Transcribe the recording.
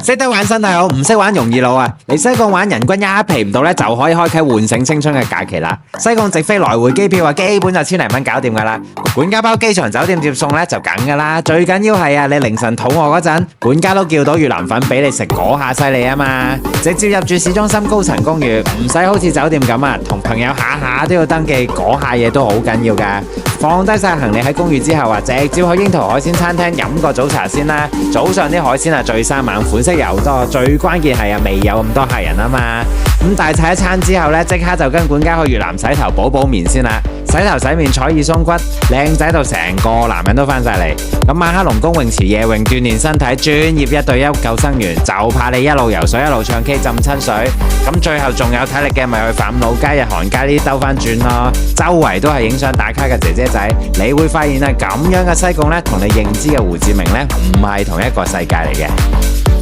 識得玩身體好，唔識玩容易老啊！嚟西貢玩人均一皮唔到咧，就可以開啟喚醒青春嘅假期啦！西貢直飛來回機票啊，基本就千零蚊搞掂噶啦。管家包機場酒店接送咧就梗噶啦，最緊要係啊，你凌晨肚餓嗰陣，管家都叫到越南粉俾你食，嗰下犀利啊嘛！直接入住市中心高層公寓，唔使好似酒店咁啊，同朋友下下都要登記，嗰下嘢都好緊要噶。放低晒行李喺公寓之後啊，直接去櫻桃海鮮餐廳飲個早茶先啦。早上啲海鮮啊最生猛，款式又多，最關鍵係啊未有咁多客人啊嘛。咁大餐一餐之後呢，即刻就跟管家去越南洗頭補面先啦。洗頭洗面採耳鬆骨，靚仔到成個男人都翻晒嚟。咁馬克龍公泳池夜泳鍛煉身體，專業1對1救生員，就怕你一路游水一路唱 K 浸親水。咁最後仲有體力嘅咪去phạm老街、日韓街呢啲兜翻轉咯。周圍都係影相打卡嘅姐姐仔，你會發現啊咁樣嘅西貢呢，同你認知嘅胡志明呢，唔係同一個世界嚟嘅。